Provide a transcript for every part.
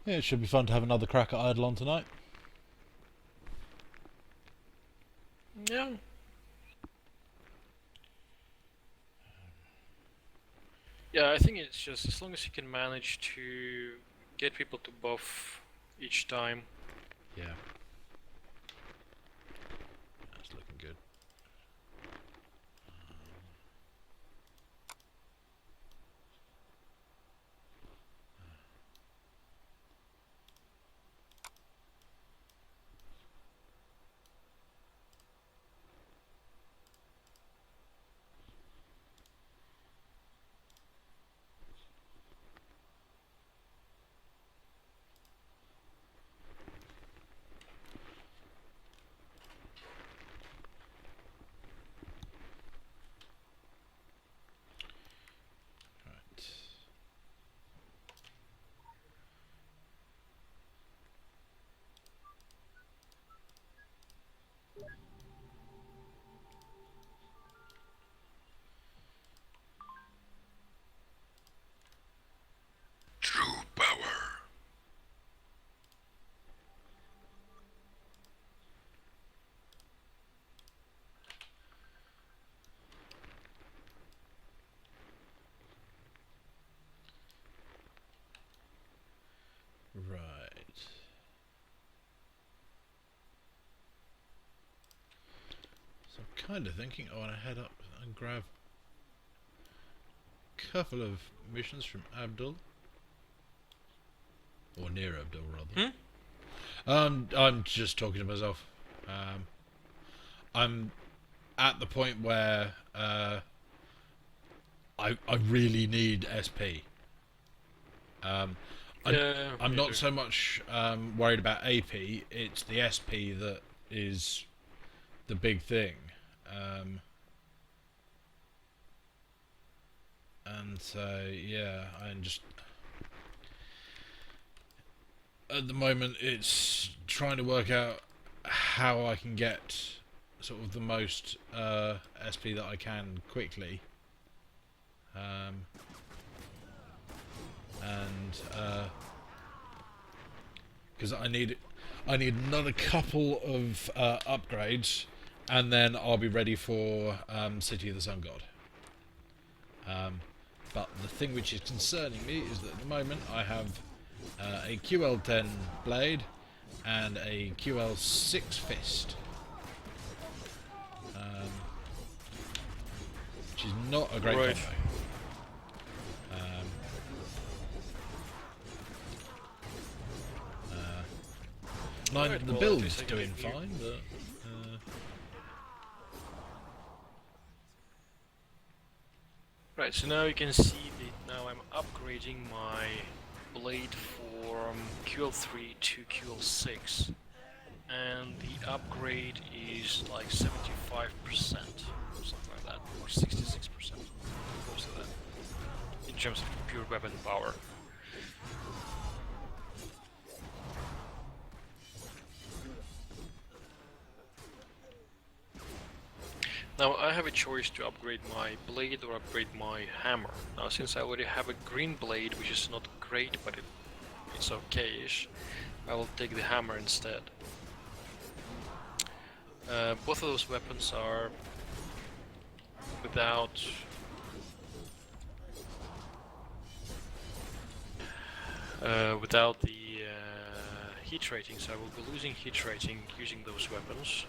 Yeah, it should be fun to have another crack at Eidolon tonight. Yeah. Yeah, I think it's just as long as you can manage to get people to buff each time. Yeah. That's looking good. Right. True power. Right. So I'm kind of thinking I want to head up and grab a couple of missions from Abdul. Or near Abdul, rather. I'm just talking to myself. I'm at the point where I really need SP. Yeah, I'm me not too. so much worried about AP. It's the SP that is the big thing. And so yeah, I'm just at the moment it's trying to work out how I can get sort of the most SP that I can quickly. And because I need another couple of upgrades, and then I'll be ready for City of the Sun God. But the thing which is concerning me is that at the moment I have a QL10 blade and a QL6 fist, which is not a great Right. combo. Alright, The well, at build's least I doing gave you- fine, but Right, so now you can see that now I'm upgrading my blade from QL3 to QL6. And the upgrade is like 75%, something like that, or 66%, close to that, in terms of pure weapon power. Now I have a choice to upgrade my blade or upgrade my hammer. Now since I already have a green blade, which is not great, but it's okay-ish, I will take the hammer instead. Both of those weapons are without without the heat rating, so I will be losing heat rating using those weapons,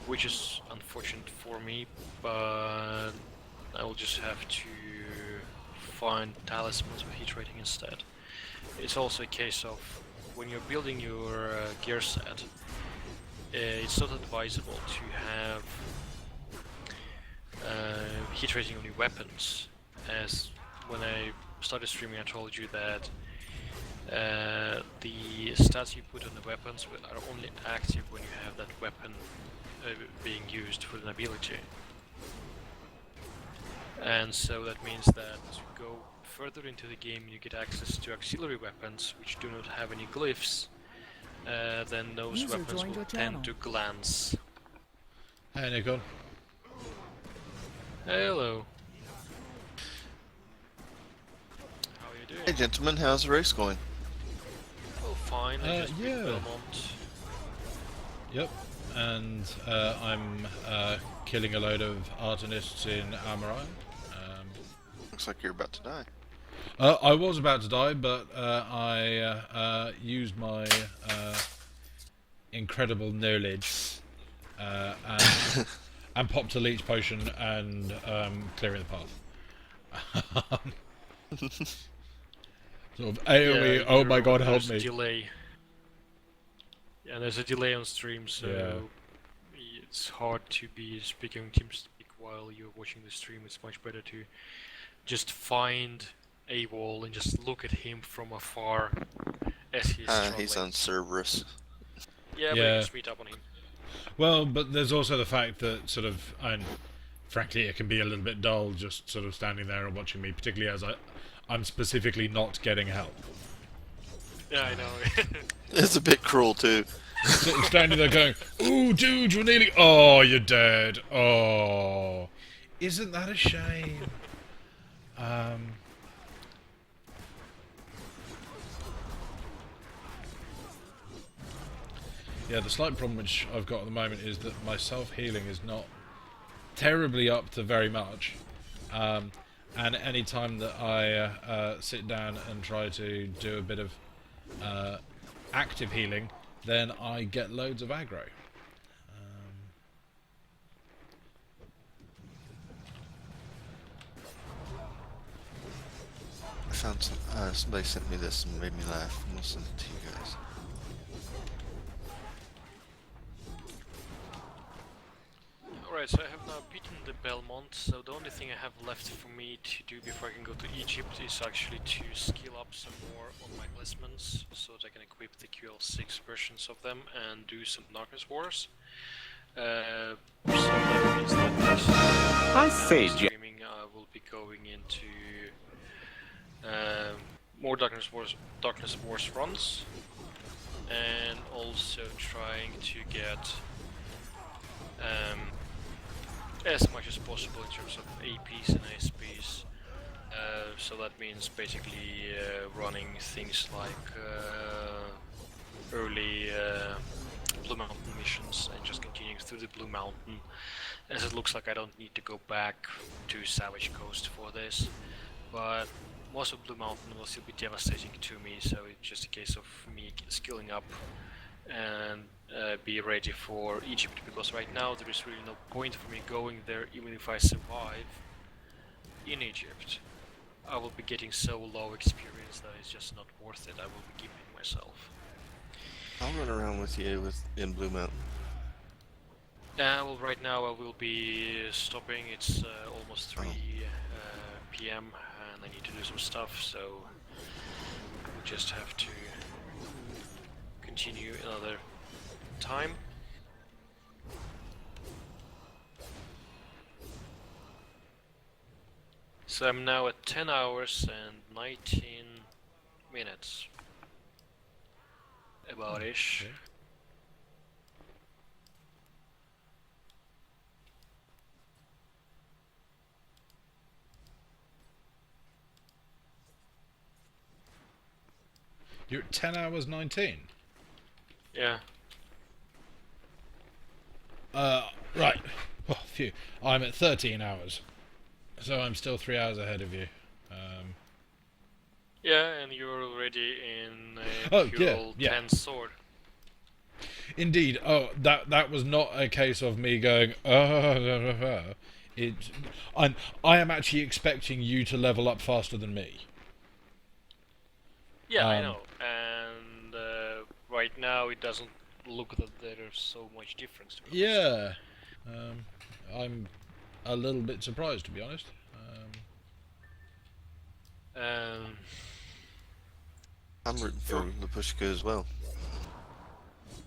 which is unfortunate for me, but I will just have to find talismans with heat rating instead. It's also a case of when you're building your gear set, it's not advisable to have heat rating on your weapons, as when I started streaming I told you that the stats you put on the weapons are only active when you have that weapon being used for an ability. And so that means that as you go further into the game you get access to auxiliary weapons which do not have any glyphs, then those User weapons joined will your channel. tend to glance. hey, Nikon. Hello. How are you doing? Hey gentlemen, how's the race going? fine. I just beat yeah. Belmont. Yep. And I'm killing a load of Artanists in Almarai. Looks like you're about to die. I was about to die, but I used my incredible knowledge and popped a leech potion and clearing the path. Sort of AoE, Yeah, oh my god, help there's me. a delay. Yeah, there's a delay on stream, so Yeah. it's hard to be speaking TeamSpeak while you're watching the stream. It's much better to just find a wall and just look at him from afar as he's struggling. He's on Cerberus. Yeah, but Yeah. you just meet up on him. Well, but there's also the fact that sort of, and frankly, it can be a little bit dull just sort of standing there and watching me, particularly as I'm specifically not getting help. Yeah, I know. It's a bit cruel too. Standing there going, "Ooh, dude, you're nearly... Oh, you're dead. Oh. Isn't that a shame?" Yeah, the slight problem which I've got at the moment is that my self-healing is not terribly up to very much. And any time that I sit down and try to do a bit of active healing, then I get loads of aggro. I found some, somebody sent me this and made me laugh. I'm gonna send it to you guys. Alright, so I have now beaten the Belmont, so the only thing I have left for me to do before I can go to Egypt is actually to skill up some more on my Glismans, so that I can equip the QL6 versions of them and do some Darkness Wars. So that means that next streaming I will be going into more Darkness Wars runs, and also trying to get as much as possible in terms of APs and ASPs. So that means basically running things like early Blue Mountain missions and just continuing through the Blue Mountain, as it looks like I don't need to go back to Savage Coast for this. But most of Blue Mountain will still be devastating to me, so it's just a case of me skilling up and be ready for Egypt, because right now there is really no point for me going there. Even if I survive in Egypt, I will be getting so low experience that it's just not worth it. I will be giving myself. I'll run around with you in Blue Mountain. Well, right now I will be stopping. It's almost 3 p.m. and I need to do some stuff, so we'll just have to continue another time. So I'm now at 10 hours and 19 minutes. About-ish. Okay. You're at 10 hours 19? Yeah. Right. Oh, phew. I'm at 13 hours. So I'm still 3 hours ahead of you. Yeah, and you're already in Oh, a Pure yeah. 10 sword. Indeed. Oh, that was not a case of me going, I am actually expecting you to level up faster than me. Yeah, I know. And right now it doesn't look that there's so much difference to be honest. Yeah. I'm a little bit surprised, to be honest. I'm rooting for Lapushka as well.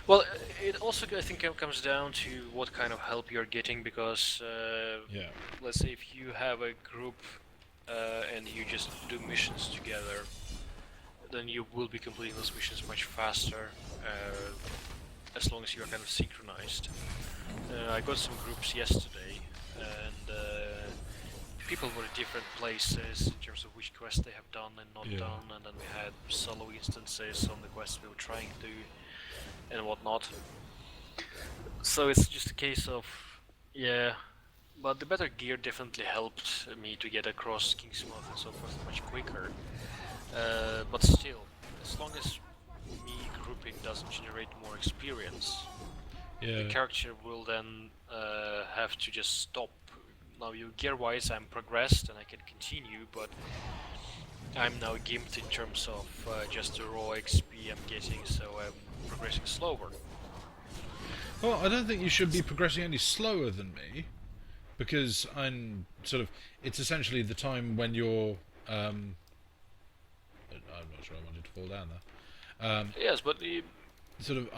Well, it also I think comes down to what kind of help you're getting, because Yeah. let's say if you have a group and you just do missions together, then you will be completing those missions much faster, as long as you're kind of synchronized. I got some groups yesterday, and people were at different places in terms of which quests they have done and not Yeah. done, and then we had solo instances on the quests we were trying to do and whatnot. So it's just a case of, yeah, but the better gear definitely helped me to get across Kingsmouth and so forth much quicker. But still, as long as me grouping doesn't generate more experience, Yeah. the character will then have to just stop. Now, gear-wise, I'm progressed and I can continue, but I'm now gimped in terms of just the raw XP I'm getting, so I'm progressing slower. Well, I don't think you should be progressing any slower than me, because I'm sort of. It's essentially the time when you're. I'm not sure I wanted to fall down there. Yes, but Sort of.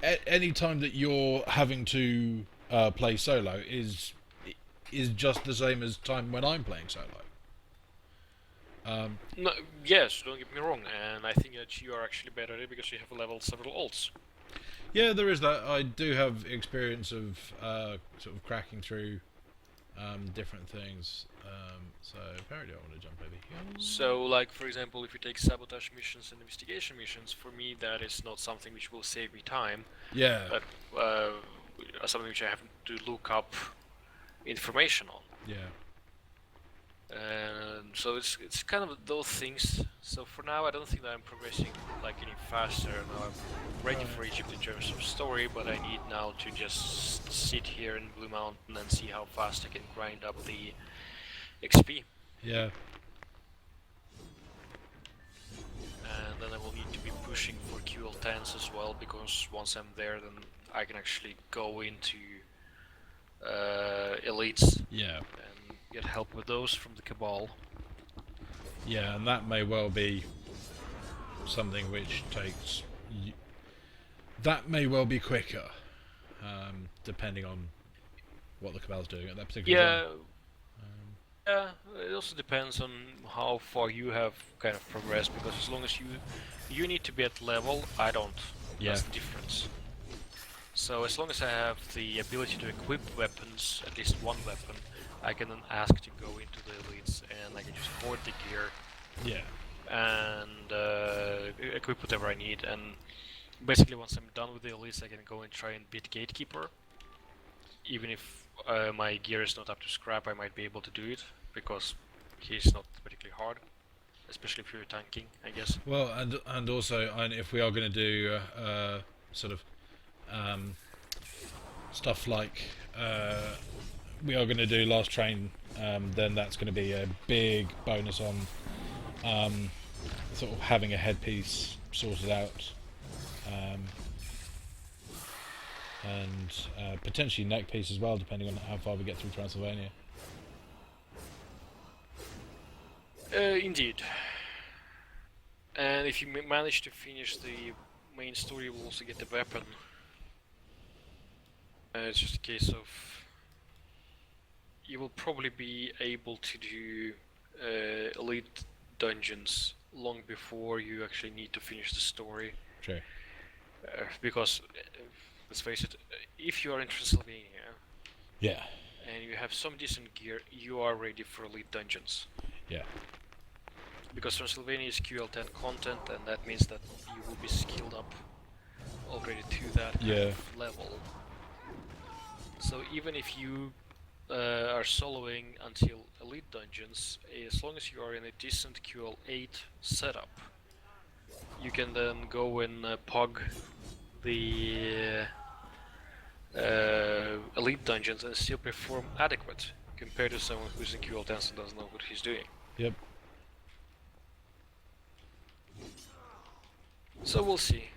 At any time that you're having to play solo is just the same as time when I'm playing solo. no, yes, don't get me wrong, and I think that you are actually better at it because you have leveled several alts. Yeah, there is that. I do have experience of sort of cracking through different things. So apparently I want to jump over here. So, like, for example, if you take sabotage missions and investigation missions, for me that is not something which will save me time, Yeah. but something which I have to look up information on. Yeah. And so it's kind of those things. So for now, I don't think that I'm progressing like any faster. Now I'm ready for Egypt in terms of story, but I need now to just sit here in Blue Mountain and see how fast I can grind up the XP. Yeah. And then I will need to be pushing for QL10s as well, because once I'm there, then I can actually go into elites Yeah. and get help with those from the Cabal. Yeah, and that may well be something which takes. That may well be quicker, depending on what the Cabal's doing at that particular Yeah. time. Yeah, it also depends on how far you have kind of progressed, because as long as you need to be at level, I don't. Yeah. That's the difference. So as long as I have the ability to equip weapons, at least one weapon, I can then ask to go into the elites, and I can just hoard the gear Yeah. and equip whatever I need. And basically, once I'm done with the elites, I can go and try and beat Gatekeeper. Even if my gear is not up to scrap, I might be able to do it, because he's not particularly hard, especially if you're tanking, I guess. Well, and also, if we are going to do sort of stuff like we are going to do Last Train, then that's going to be a big bonus on sort of having a headpiece sorted out, and potentially neck piece as well, depending on how far we get through Transylvania. Indeed. And if you manage to finish the main story, you will also get the weapon. It's just a case of you will probably be able to do elite dungeons long before you actually need to finish the story. True. Because, let's face it, if you are in Transylvania Yeah. and you have some decent gear, you are ready for elite dungeons. Yeah. Because Transylvania is QL10 content, and that means that you will be skilled up already to that kind Yeah. of level. So even if you are soloing until elite dungeons, as long as you are in a decent QL8 setup, you can then go and pug the elite dungeons and still perform adequate compared to someone who's in QL10 and doesn't know what he's doing. Yep. So we'll see.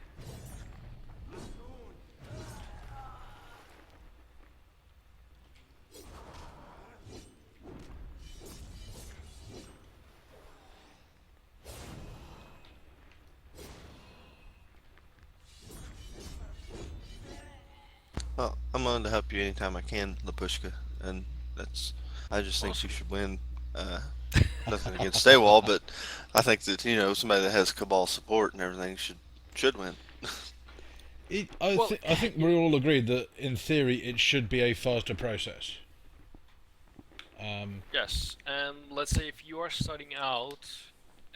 Well, I'm willing to help you anytime I can, Lapushka, and that's. I just think you should win. Nothing against Staywall, but I think that somebody that has Cabal support and everything should win. Well- I think we're all agreed that in theory it should be a faster process. Yes, and let's say if you are starting out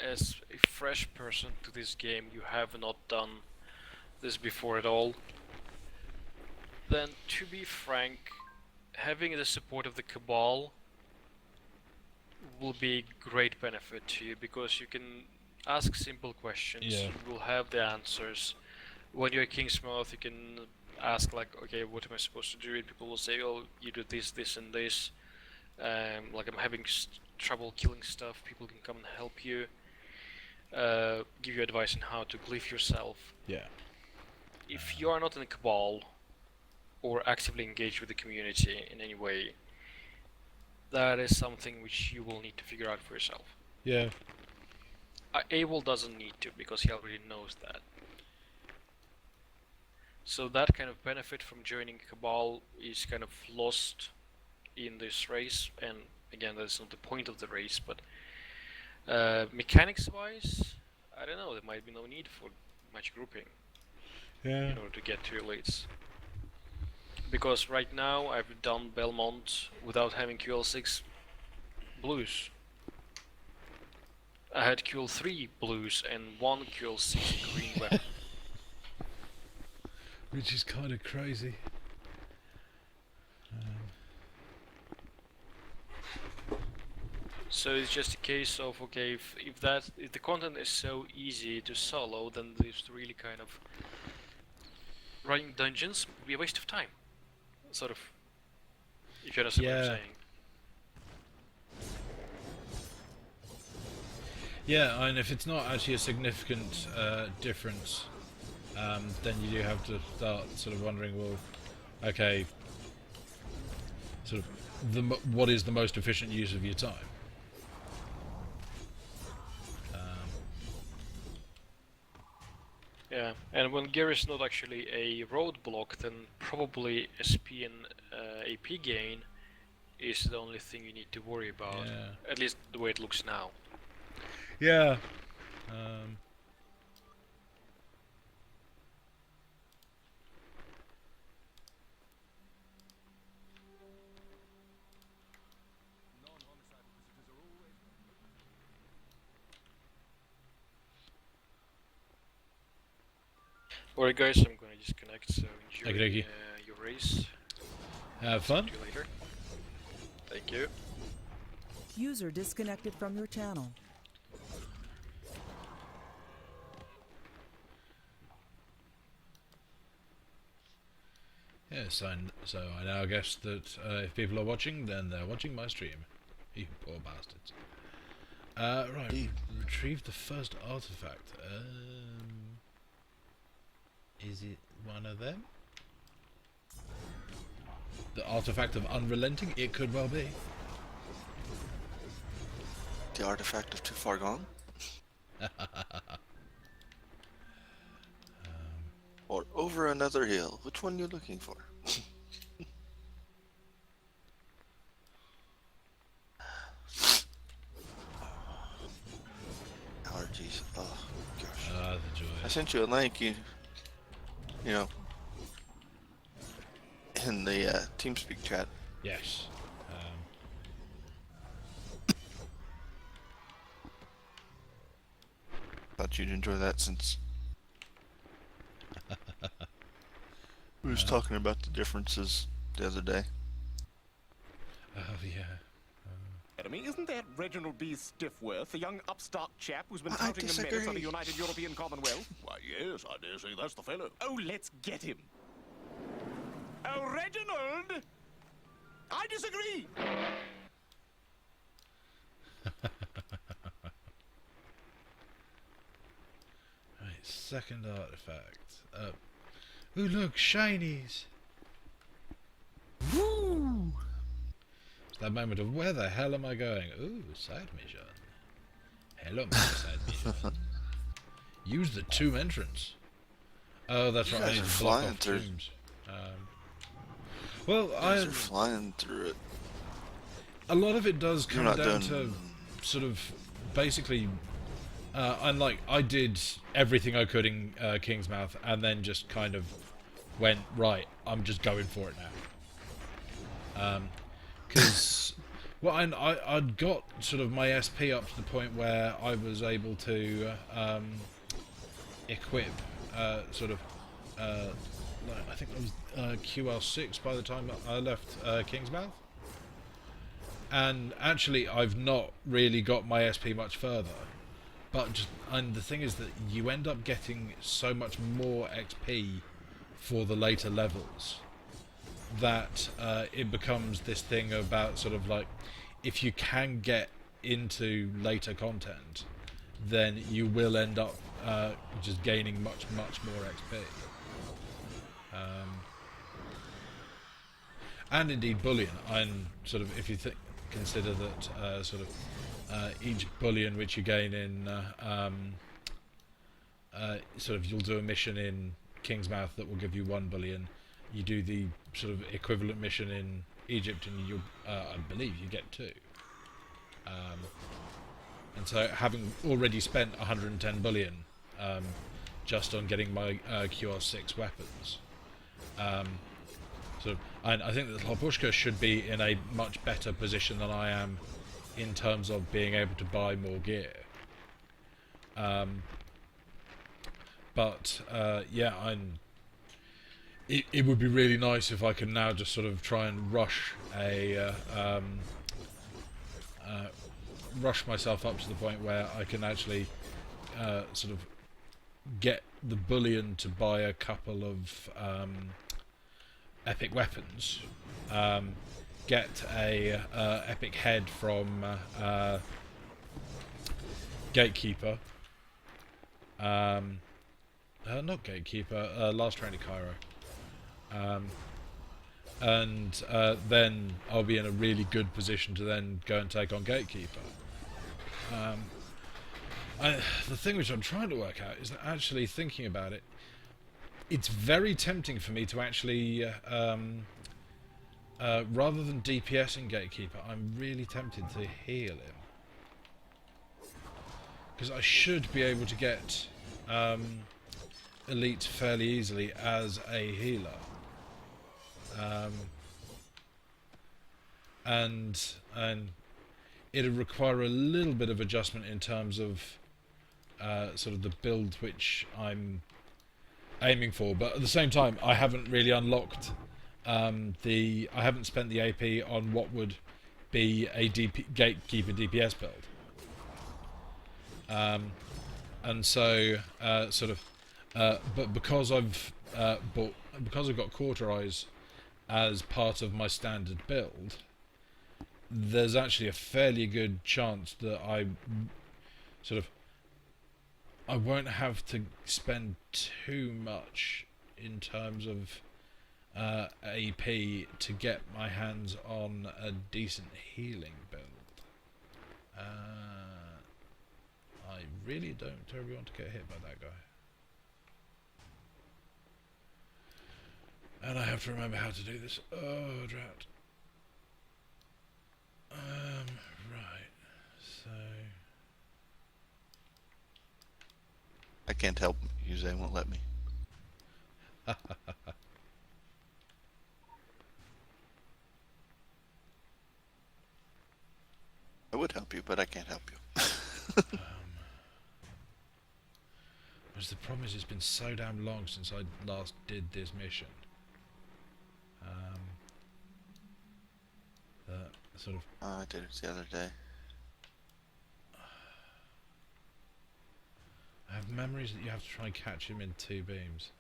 as a fresh person to this game, you have not done this before at all, then to be frank, having the support of the Cabal will be a great benefit to you because you can ask simple questions, Yeah. you will have the answers. When you're Kingsmouth, you can ask like, okay, what am I supposed to do? And people will say, oh, you do this, this, and this. Like I'm having trouble killing stuff. People can come and help you, give you advice on how to glyph yourself. Yeah. If you are not in the Cabal or actively engaged with the community in any way, that is something which you will need to figure out for yourself. Yeah. Abel doesn't need to because he already knows that. So that kind of benefit from joining Cabal is kind of lost in this race, and again, that's not the point of the race, but mechanics-wise, I don't know, there might be no need for much grouping Yeah. in order to get to elites. Because right now I've done Belmont without having QL6 blues. I had QL3 blues and one QL6 green weapon. Which is kind of crazy. So it's just a case of, okay, if the content is so easy to solo, then there's really kind of running dungeons would be a waste of time. Sort of, if you understand what I'm Yeah. saying. Yeah, and if it's not actually a significant difference, then you do have to start sort of wondering, well, okay, sort of, what is the most efficient use of your time? Yeah, and when gear is not actually a roadblock, then probably SP and AP gain is the only thing you need to worry about. Yeah. At least the way it looks now. Yeah. Alright guys, I'm gonna disconnect, so enjoy Okey-dokey. your race. Have fun. See you later. Thank you. User disconnected from your channel. Yes, so I now guess that if people are watching, then they're watching my stream. You poor bastards. Right, retrieve the first artifact. Is it one of them? The artifact of unrelenting? It could well be. The artifact of Too Far Gone? Or Over Another Hill? Which one are you looking for? Allergies. Oh, gosh. Ah, the joy. I sent you a link, you know, in the TeamSpeak chat. Yes. Thought you'd enjoy that since we was talking about the differences the other day. Oh, yeah. Enemy, isn't that Reginald B. Stiffworth, a young upstart chap who's been I touting the merits of disagree. the United European Commonwealth? Why, yes, I dare say that's the fellow. Oh, let's get him. Oh, Reginald! I disagree! Right, second artifact. Ooh, look, shinies! Woo! It's that moment of where the hell am I going? Ooh, side mission. Hello, Mr. Side mission. Use the tomb entrance. Oh, that's You right. I guys need are to block flying off through. tombs. Well, Guys are flying through it. a lot of it does You're come not down done. to sort of basically. I did everything I could in Kingsmouth, and then just kind of went right. I'm just going for it now. Because Well, I'd got sort of my SP up to the point where I was able to equip sort of like, I think it was QL6 by the time that I left Kingsmouth. And actually, I've not really got my SP much further. But and the thing is that you end up getting so much more XP for the later levels that it becomes this thing about sort of like, if you can get into later content, then you will end up just gaining much more XP. And indeed bullion. I'm sort of, if you consider that sort of each bullion which you gain in sort of, you'll do a mission in Kingsmouth that will give you 1 bullion. You do the sort of equivalent mission in Egypt, and you, I believe, you get 2. And so, having already spent 110 bullion just on getting my QR6 weapons, sort of, and I think that Hlappushka should be in a much better position than I am in terms of being able to buy more gear. But yeah, it would be really nice if I could now just sort of try and rush myself up to the point where I can actually sort of get the bullion to buy a couple of epic weapons, get a epic head from Gatekeeper, not Gatekeeper, Last Train to Cairo, and then I'll be in a really good position to then go and take on Gatekeeper. The thing which I'm trying to work out is that, actually thinking about it, it's very tempting for me to actually, rather than DPSing Gatekeeper, I'm really tempted to heal him. Because I should be able to get Elite fairly easily as a healer. And it'll require a little bit of adjustment in terms of sort of the build which I'm aiming for, but at the same time I haven't really unlocked I haven't spent the AP on what would be a Gatekeeper DPS build, and so sort of but because I've got Cauterize as part of my standard build, there's actually a fairly good chance that I won't have to spend too much in terms of AP to get my hands on a decent healing build. I really don't terribly want to get hit by that guy. And I have to remember how to do this. Oh, drat. Right. So... I can't help you, they won't let me. I would help you, but I can't help you. Whereas the problem is, it's been so damn long since I last did this mission. That sort of... I did it the other day. I have memories that you have to try and catch him in 2 beams.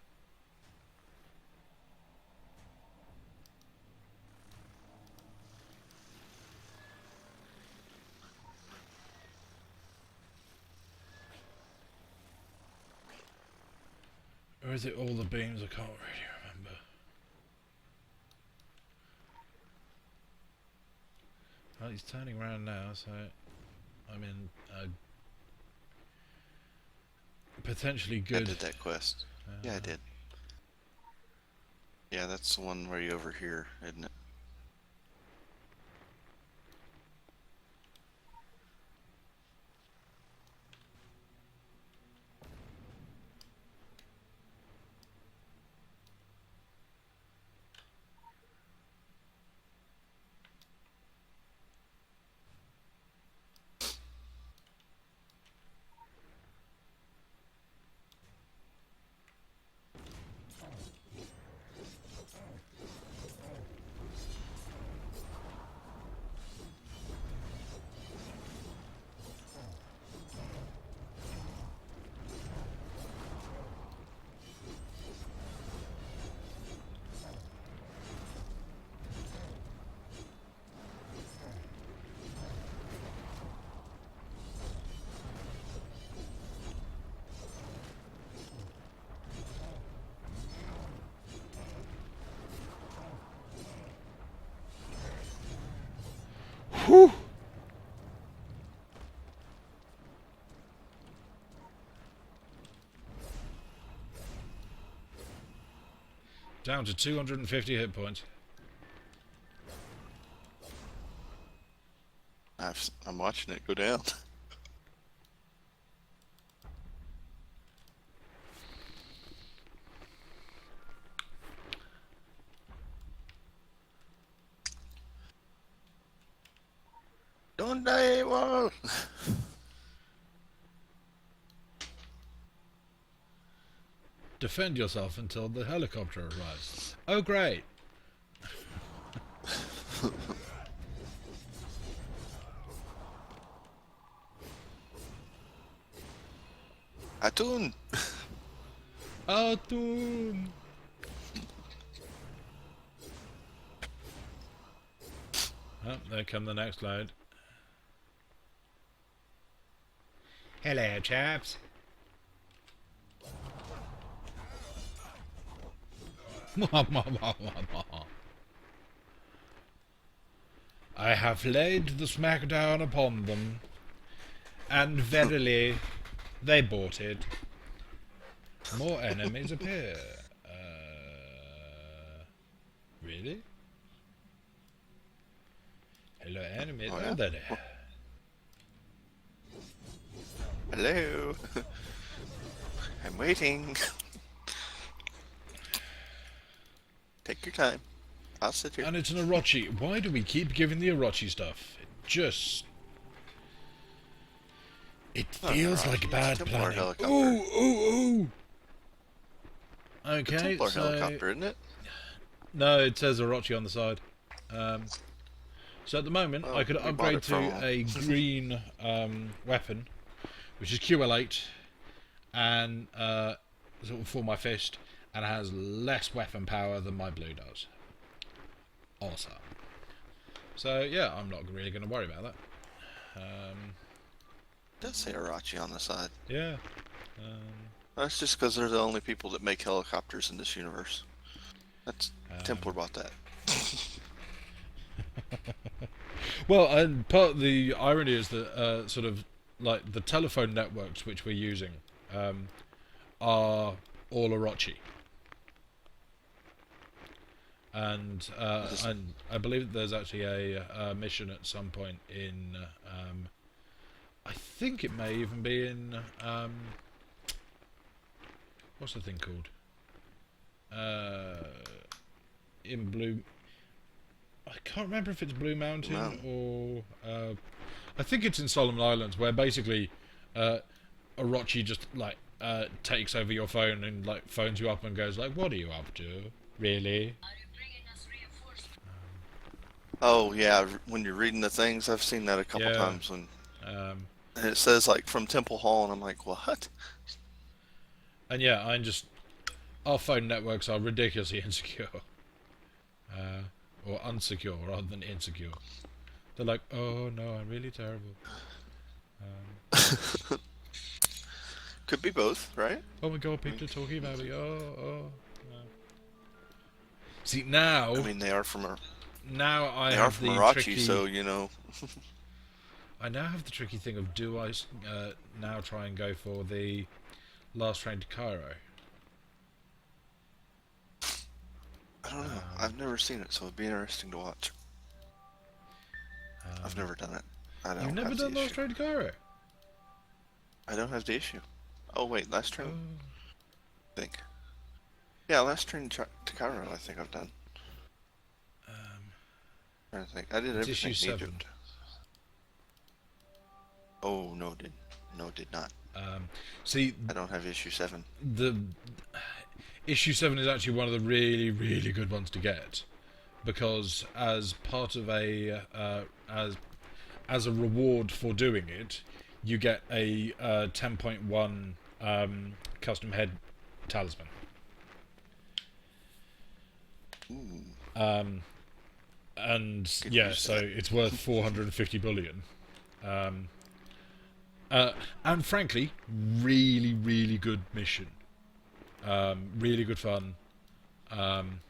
Or is it all the beams? I can't really remember. Well, he's turning around now, so I'm in a potentially good... I did that quest. Yeah, I did. Yeah, that's the one where you over here, isn't it? Whew. Down to 250 hit points. I'm watching it go down. Don't die, wall. Defend yourself until the helicopter arrives. Oh, great. Atun. Atun. Oh, there come the next load. Hello, chaps. I have laid the smackdown upon them, and verily they bought it. More enemies appear. Really? Hello, enemies. Oh, Oh, yeah? they're there. Hello. I'm waiting. Take your time. I'll sit here. And it's an Orochi. Why do we keep giving the Orochi stuff? It Not feels Orochi, like it's bad a Templar planning. helicopter. Ooh. Okay, Templar so... helicopter, isn't it? No, it says Orochi on the side. So at the moment, Oh, I could we bought upgrade it to from a green weapon, which is QL8, and sort of for my fist, and it has less weapon power than my blue does. Awesome. So yeah, I'm not really going to worry about that. It does say Arachi on the side. Yeah. That's just because they're the only people that make helicopters in this universe. That's Templar bought that. Well, and part of the irony is that sort of like the telephone networks which we're using are all Orochi. And I believe that there's actually a mission at some point in I think it may even be in what's the thing called? In Blue, I can't remember if it's Blue Mountain or I think it's in Solomon Islands, where basically Orochi just like takes over your phone and like phones you up and goes like, "What are you up to? Really?" Oh yeah, when you're reading the things, I've seen that a couple Yeah. times when and it says like from Temple Hall, and I'm like, what? And yeah, our phone networks are ridiculously insecure, or unsecure rather than insecure. They're like, "Oh no, I'm really terrible." Could be both, right? Oh my god, people are talking about me. Oh. No. See now, I mean, they are from I they are have from the Arachi, tricky. so you know. I now have the tricky thing of, do I now try and go for the last train to Cairo? I don't know. I've never seen it, so it'd be interesting to watch. I've never done it. I don't. You've never have done the last issue. train to Cairo? I don't have the issue. Oh wait, last train. Oh. I think. Yeah, last train to Cairo. I think I've done. I think I did It's everything issue in 7. Egypt. Oh no, did not. See, I don't have issue 7. the issue 7 is actually one of the really, really good ones to get, because as part of a as a reward for doing it, you get a 10.1 custom head talisman. And yeah, use so that. it's worth 450 bullion. And frankly, really, really good mission. Really good fun. And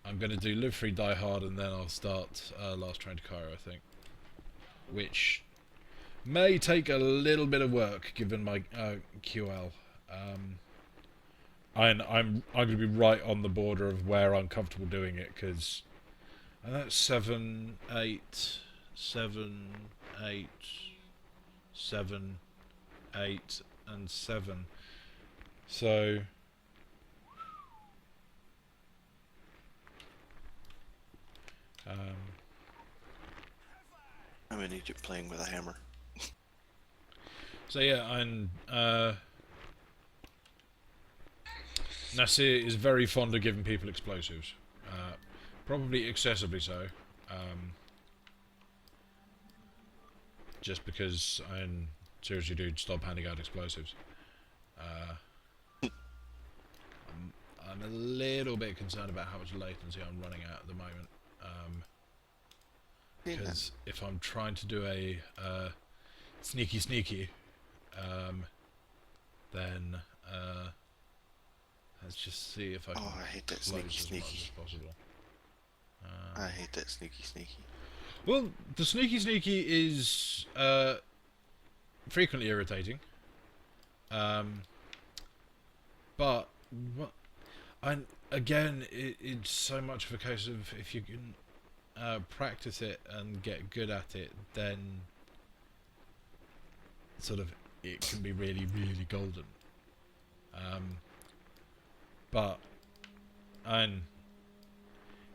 I'm going to do Live Free Die Hard, and then I'll start Last Train to Cairo, I think. Which may take a little bit of work, given my QL. I'm going to be right on the border of where I'm comfortable doing it, because that's 7, 8, 7, 8, 7, 8, and 7. So I'm in Egypt playing with a hammer. so yeah, and Nasir is very fond of giving people explosives, probably excessively so, just because I'm seriously, dude, stop handing out explosives. I'm a little bit concerned about how much latency I'm running at the moment, because if I'm trying to do a sneaky, then let's just see if I can I hate that close sneaky as much sneaky. as possible. I hate that sneaky sneaky. Well, the sneaky is frequently irritating, but again, it's so much of a case of if you can practice it and get good at it, then sort of it can be really, really golden. And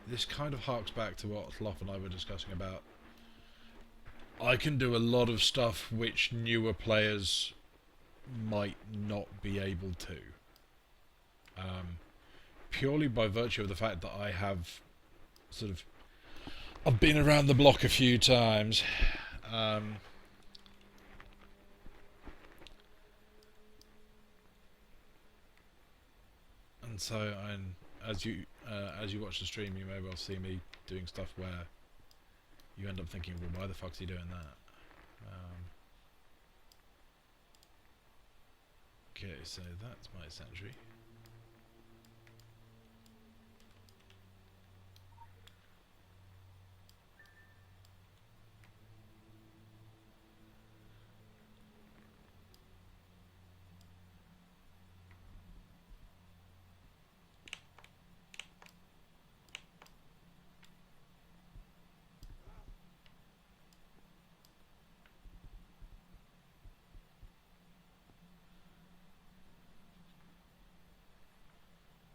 this kind of harks back to what Loff and I were discussing about. I can do a lot of stuff which newer players might not be able to. Purely by virtue of the fact that I have I've been around the block a few times. And so, as you watch the stream, you may well see me doing stuff where you end up thinking, well, why the fuck's he doing that? Okay, so that's my sentry.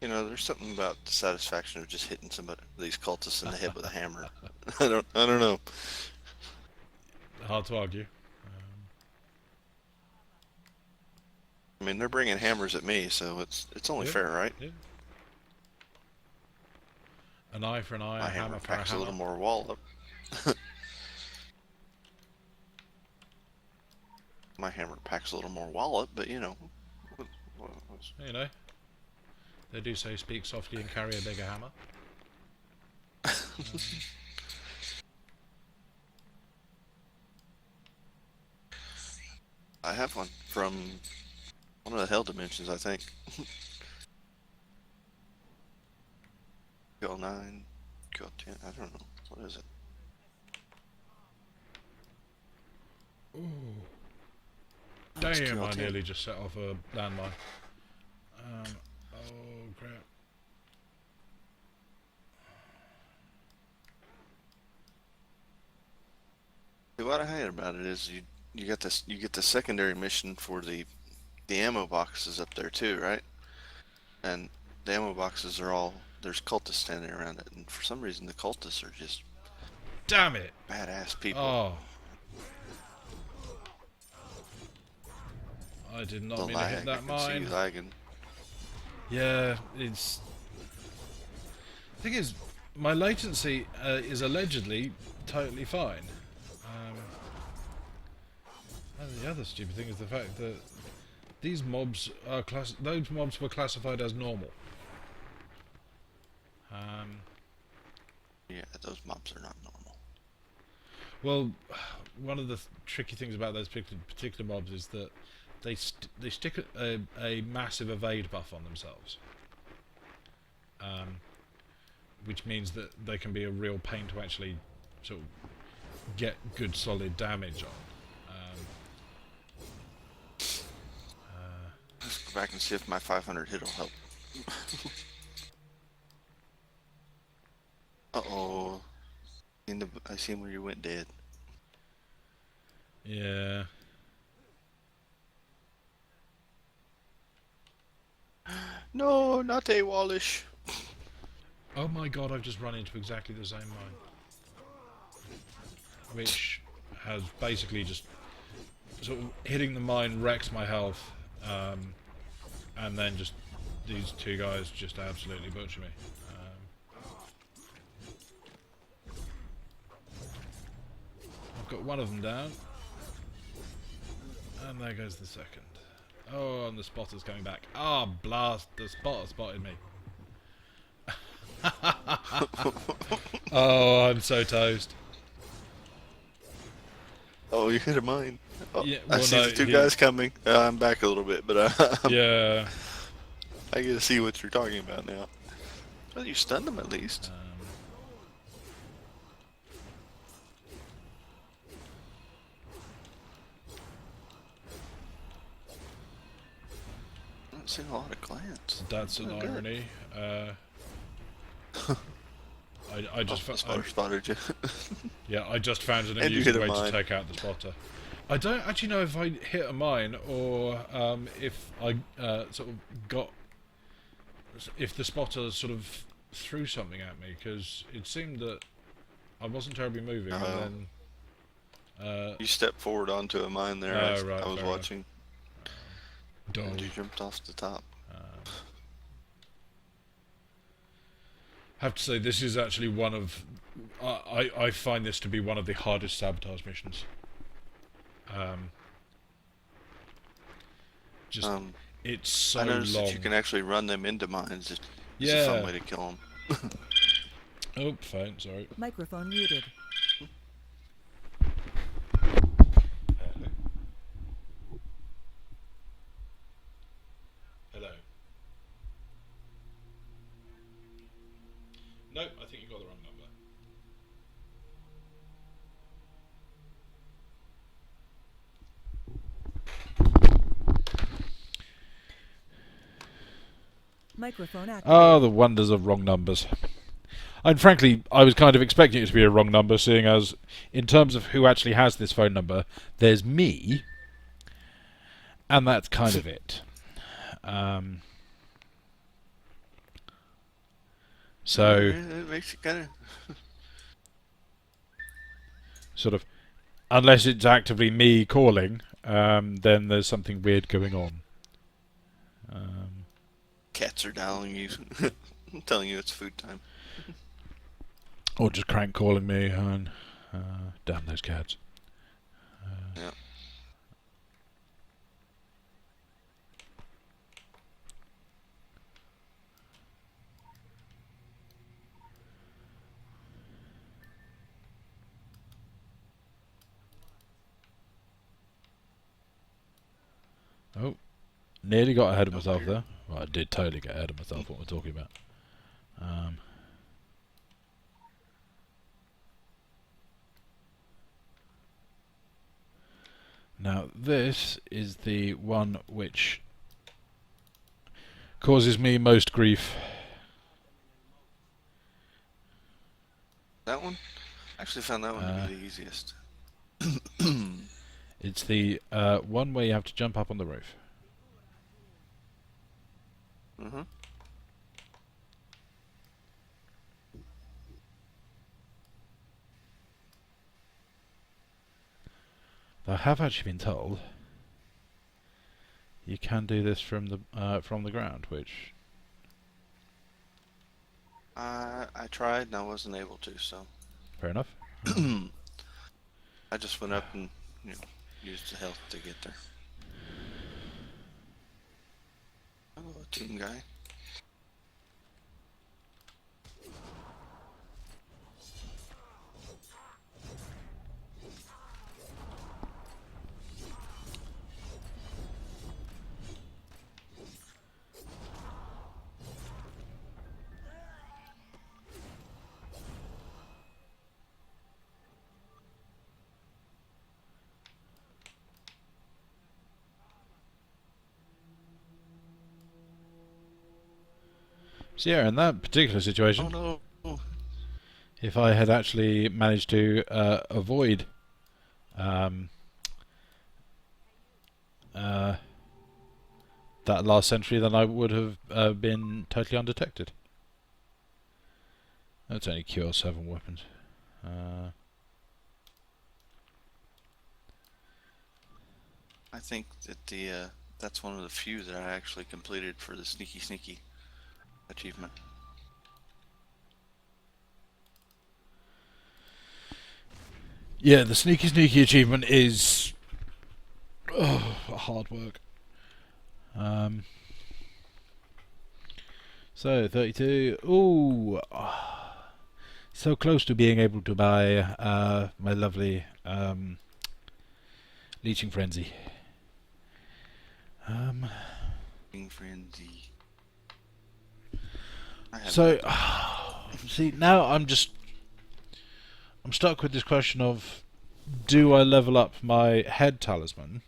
You know, there's something about the satisfaction of just hitting these cultists in the head with a hammer. I don't know. Hard to argue. I mean, they're bringing hammers at me, so it's only Yeah. fair, right? Yeah. An eye for an eye, My a hammer hammer for a packs a hammer. little more wallop. My hammer packs a little more wallop, but you know. You know, they do say speak softly and carry a bigger hammer. I have one from one of the Hell Dimensions, I think. Kill 9, kill 10, I don't know. What is it? Let's Damn, kill I 10. nearly just set off a landmine. Oh crap. See, what I hate about it is you get the secondary mission for the ammo boxes up there too, right? And the ammo boxes are all, there's cultists standing around it, and for some reason the cultists are just Damn it! badass people. Oh. I did not The mean to lag, hit I that can see mine. lagging. Yeah, it's... The thing is, my latency is allegedly totally fine. And the other stupid thing is the fact that these mobs are those mobs were classified as normal. Yeah, those mobs are not normal. Well, one of the tricky things about those particular mobs is that they stick a massive evade buff on themselves, which means that they can be a real pain to actually sort of get good solid damage on. Let's go back and see if my 500 hit will help. Uh-oh. I seen where you went dead. Yeah. No, not AWOLish. Oh my god, I've just run into exactly the same mine. Which has basically just sort of hitting the mine wrecks my health, and then just these two guys just absolutely butcher me. I've got one of them down, and there goes the second. Oh, and the spotter's coming back. Ah, blast! The spotter spotted me. Oh, I'm so toast. Oh, you hit a mine. Oh, Yeah, I well, see no, the two he- guys coming. I'm back a little bit, but Yeah. I get to see what you're talking about now. Well, you stunned them at least. I'm not seeing a lot of clans. That's an Oh, good. irony. I just The found. spotter spotted you. Yeah, I just found an And you easy hit a way to mine. take out the spotter. I don't actually know if I hit a mine or if I sort of got. If the spotter sort of threw something at me, because it seemed that I wasn't terribly moving, Oh. and then. You stepped forward onto a mine there. Oh, I was right, fair enough. watching. Dog. And you jumped off the top. Have to say, this is actually one of. I find this to be one of the hardest sabotage missions. Just it's so I noticed long. that you can actually run them into mines. It's a Yeah. fun way to kill them. Oh, phone. Sorry. Microphone muted. Hello. Nope, I think you got the wrong number. Microphone activated. Ah, the wonders of wrong numbers. And frankly, I was kind of expecting it to be a wrong number, seeing as, in terms of who actually has this phone number, there's me, and that's kind of it. So, It makes you kind of. sort of, unless it's actively me calling, then there's something weird going on. Cats are dialing you, telling you it's food time. Or just crank calling me, and damn those cats. Yeah. Oh, nearly got ahead of myself there. Well, I did totally get ahead of myself, what we're talking about. Now, this is the one which causes me most grief. That one? I actually found that one to be the easiest. It's the one where you have to jump up on the roof. Mm-hmm. I have actually been told you can do this from the ground, which I tried and I wasn't able to, so fair enough. I just went up and used the health to get there. Hello, team guy. So yeah, in that particular situation, Oh no. if I had actually managed to avoid that last century, then I would have been totally undetected. That's only QR7 weapons. I think that that's one of the few that I actually completed for the sneaky achievement. Yeah, the sneaky achievement is hard work. So 32. Ooh, so close to being able to buy my lovely Leeching Frenzy. Frenzy. So, see, now I'm stuck with this question of, do I level up my head talisman,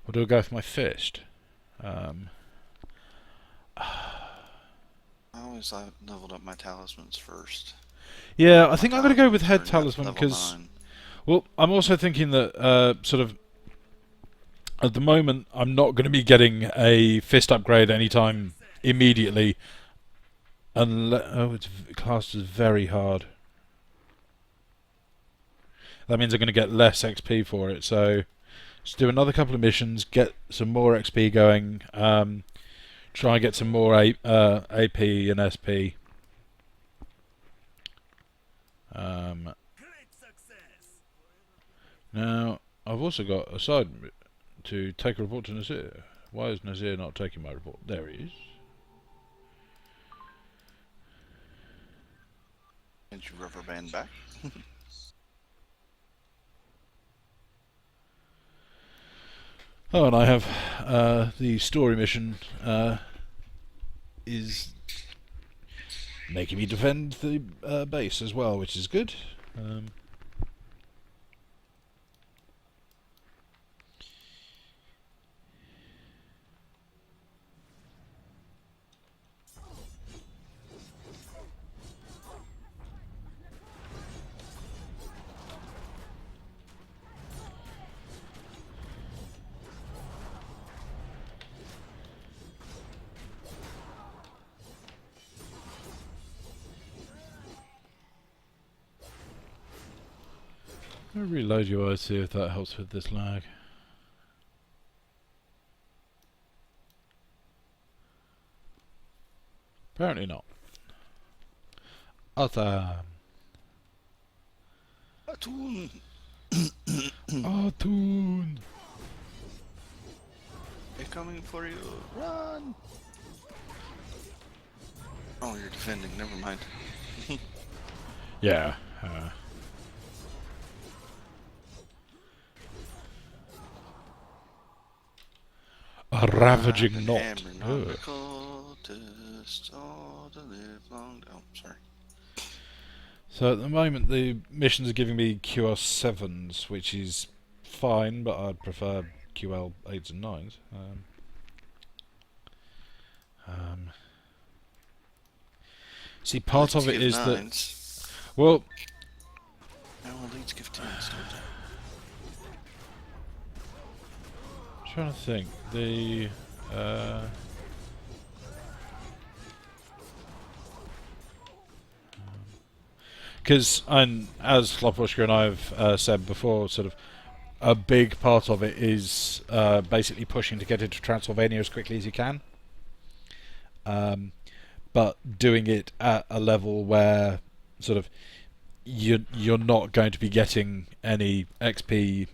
or do I go for my fist? I always leveled up my talismans first. Yeah, I think I'm going to go with head Turned up talisman level because, 9. well, I'm also thinking that sort of at the moment I'm not going to be getting a fist upgrade anytime immediately, unless it's classed as very hard. That means I'm going to get less XP for it. So, just do another couple of missions, get some more XP going, try and get some more AP and SP. Now, I've also got a side to take a report to Nazir. Why is Nazir not taking my report? There he is. Did you rubber band back? Oh, and I have the story mission is making me defend the base as well, which is good. I'll reload you eyes, see if that helps with this lag. Apparently not. Awesome. Atoon! Atun. They're coming for you. Run! Oh, you're defending. Never mind. Yeah. A ravaging knot. Ugh. Sorry. So at the moment the missions are giving me QR7s, which is fine, but I'd prefer QL 8s and 9s. See, part of it is that... Well... No, leads give 10s, don't they? I'm trying to think. The... Because, as Slopushka and I have said before, sort of a big part of it is basically pushing to get into Transylvania as quickly as you can. But doing it at a level where sort of you're not going to be getting any XP.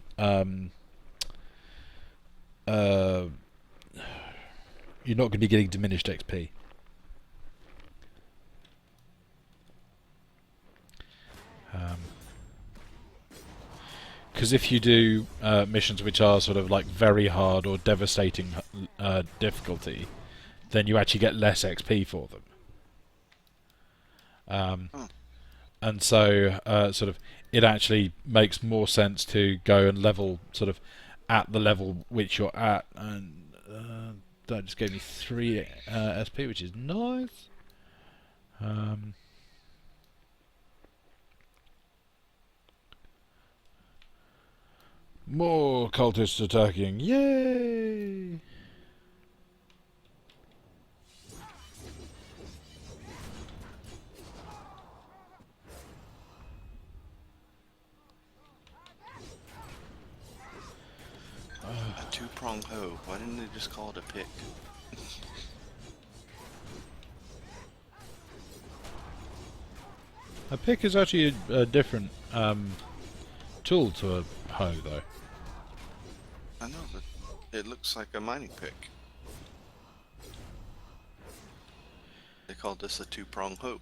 You're not going to be getting diminished XP. Because if you do missions which are sort of like very hard or devastating difficulty, then you actually get less XP for them. And so sort of it actually makes more sense to go and level sort of at the level which you're at. And that just gave me 3 SP, which is nice. More cultists attacking. Yay! A two-prong hoe. Why didn't they just call it a pick? A pick is actually a different tool to a hoe, though. I know, but it looks like a mining pick. They called this a two-prong hoe.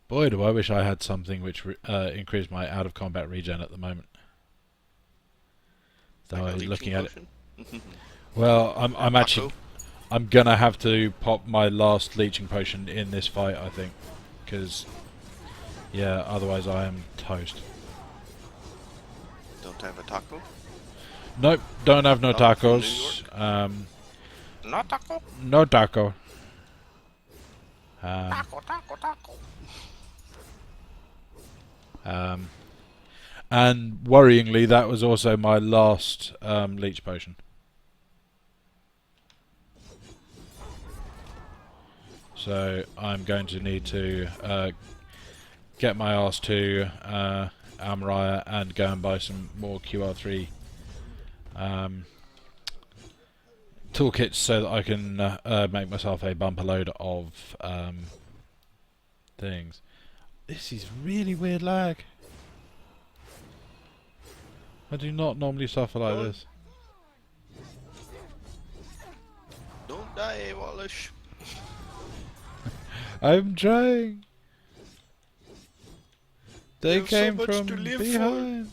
Boy, do I wish I had something which increased my out-of-combat regen at the moment. Though Like a I'm leeching looking at it. potion? Well, I'm actually Taco? I'm gonna have to pop my last leeching potion in this fight, I think, because yeah, otherwise I am toast. Don't have a taco? Nope, don't have no Not from New tacos. Not taco? No taco. Taco, taco, taco. And worryingly, that was also my last leech potion. So I'm going to need to get my ass to Almaria and go and buy some more QR3 toolkits so that I can make myself a bumper load of things. This is really weird lag. I do not normally suffer like this. Don't die, Wallace. I'm trying. They There's so came much from to live for. behind.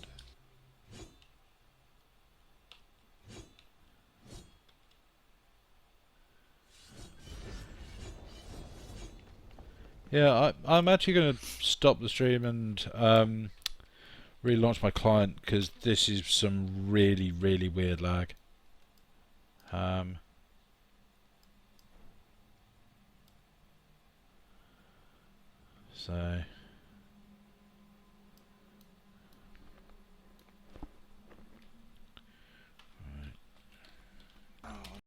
Yeah, I'm actually going to stop the stream and relaunch my client because this is some really, really weird lag. So